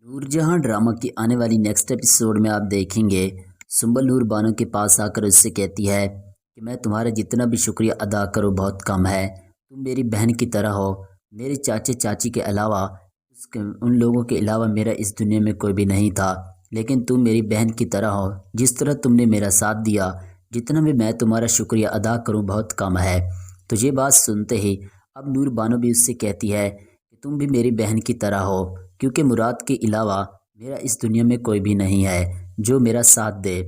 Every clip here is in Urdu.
نور جہاں ڈرامہ کی آنے والی نیکسٹ ایپیسوڈ میں آپ دیکھیں گے سنبل نور بانو کے پاس آ کر اس سے کہتی ہے کہ میں تمہارا جتنا بھی شکریہ ادا کروں بہت کم ہے۔ تم میری بہن کی طرح ہو، میرے چاچے چاچی کے علاوہ ان لوگوں کے علاوہ میرا اس دنیا میں کوئی بھی نہیں تھا، لیکن تم میری بہن کی طرح ہو۔ جس طرح تم نے میرا ساتھ دیا، جتنا بھی میں تمہارا شکریہ ادا کروں بہت کم ہے۔ تو یہ بات سنتے ہی اب نور بانو بھی اس سے کہتی ہے کہ تم بھی میری بہن کی طرح ہو، کیونکہ مراد کے علاوہ میرا اس دنیا میں کوئی بھی نہیں ہے جو میرا ساتھ دے۔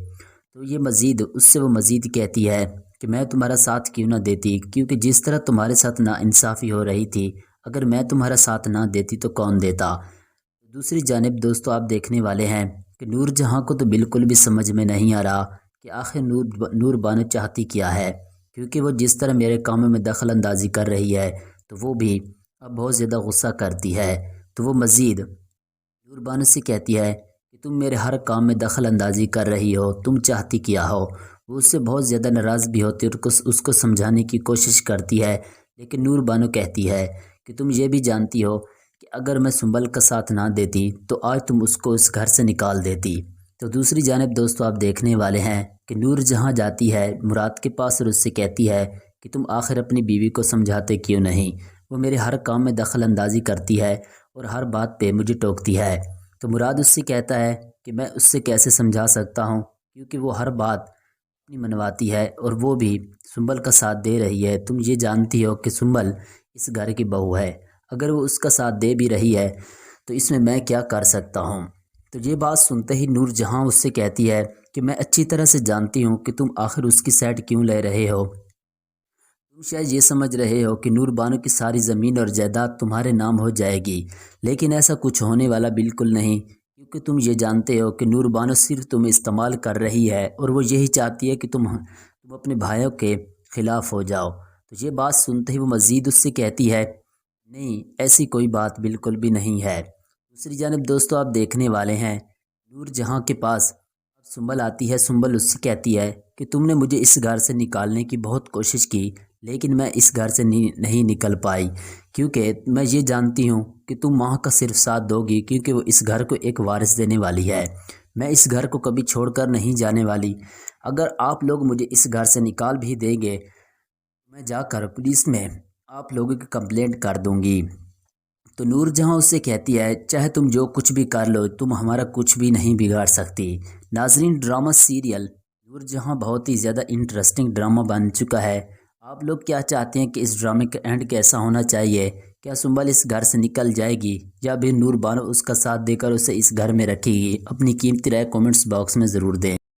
تو یہ مزید اس سے وہ مزید کہتی ہے کہ میں تمہارا ساتھ کیوں نہ دیتی، کیونکہ جس طرح تمہارے ساتھ ناانصافی ہو رہی تھی، اگر میں تمہارا ساتھ نہ دیتی تو کون دیتا۔ دوسری جانب دوستو آپ دیکھنے والے ہیں کہ نور جہاں کو تو بالکل بھی سمجھ میں نہیں آ رہا کہ آخر نور بانو چاہتی کیا ہے، کیونکہ وہ جس طرح میرے کاموں میں دخل اندازی کر رہی ہے تو وہ بھی اب بہت زیادہ غصہ کرتی ہے۔ تو وہ مزید نور بانو سے کہتی ہے کہ تم میرے ہر کام میں دخل اندازی کر رہی ہو، تم چاہتی کیا ہو۔ وہ اس سے بہت زیادہ ناراض بھی ہوتی ہے اور اس کو سمجھانے کی کوشش کرتی ہے، لیکن نور بانو کہتی ہے کہ تم یہ بھی جانتی ہو کہ اگر میں سنبل کا ساتھ نہ دیتی تو آج تم اس کو اس گھر سے نکال دیتی۔ تو دوسری جانب دوستو آپ دیکھنے والے ہیں کہ نور جہاں جاتی ہے مراد کے پاس اور اس سے کہتی ہے کہ تم آخر اپنی بیوی کو سمجھاتے کیوں نہیں، وہ میرے ہر کام میں دخل اندازی کرتی ہے اور ہر بات پہ مجھے ٹوکتی ہے۔ تو مراد اس سے کہتا ہے کہ میں اس سے کیسے سمجھا سکتا ہوں، کیونکہ وہ ہر بات اپنی منواتی ہے اور وہ بھی سنبل کا ساتھ دے رہی ہے۔ تم یہ جانتی ہو کہ سنبل اس گھر کی بہو ہے، اگر وہ اس کا ساتھ دے بھی رہی ہے تو اس میں کیا کر سکتا ہوں۔ تو یہ بات سنتے ہی نور جہاں اس سے کہتی ہے کہ میں اچھی طرح سے جانتی ہوں کہ تم آخر اس کی سائڈ کیوں لے رہے ہو۔ تم شاید یہ سمجھ رہے ہو کہ نور بانو کی ساری زمین اور جائیداد تمہارے نام ہو جائے گی، لیکن ایسا کچھ ہونے والا بالکل نہیں، کیونکہ تم یہ جانتے ہو کہ نور بانو صرف تمہیں استعمال کر رہی ہے اور وہ یہی چاہتی ہے کہ تم اپنے بھائیوں کے خلاف ہو جاؤ۔ تو یہ بات سنتے ہی وہ مزید اس سے کہتی ہے نہیں، ایسی کوئی بات بالکل بھی نہیں ہے۔ دوسری جانب دوستو آپ دیکھنے والے ہیں نور جہاں کے پاس سنبل آتی ہے۔ سنبل اس سے کہتی ہے کہ تم نے مجھے اس گھر سے نکالنے کی بہت کوشش کی، لیکن میں اس گھر سے نہیں نکل پائی، کیونکہ میں یہ جانتی ہوں کہ تم ماں کا صرف ساتھ دو گی، کیونکہ وہ اس گھر کو ایک وارث دینے والی ہے۔ میں اس گھر کو کبھی چھوڑ کر نہیں جانے والی۔ اگر آپ لوگ مجھے اس گھر سے نکال بھی دیں گے، میں جا کر پولیس میں آپ لوگوں کی کمپلینٹ کر دوں گی۔ تو نور جہاں اس سے کہتی ہے چاہے تم جو کچھ بھی کر لو، تم ہمارا کچھ بھی نہیں بگاڑ سکتی۔ ناظرین ڈرامہ سیریل نور جہاں بہت ہی زیادہ انٹرسٹنگ ڈرامہ بن چکا ہے۔ آپ لوگ کیا چاہتے ہیں کہ اس ڈرامے کا اینڈ کیسا ہونا چاہیے؟ کیا سنبل اس گھر سے نکل جائے گی یا بھی نور بانو اس کا ساتھ دے کر اسے اس گھر میں رکھے گی؟ اپنی قیمتی رائے کامنٹس باکس میں ضرور دیں۔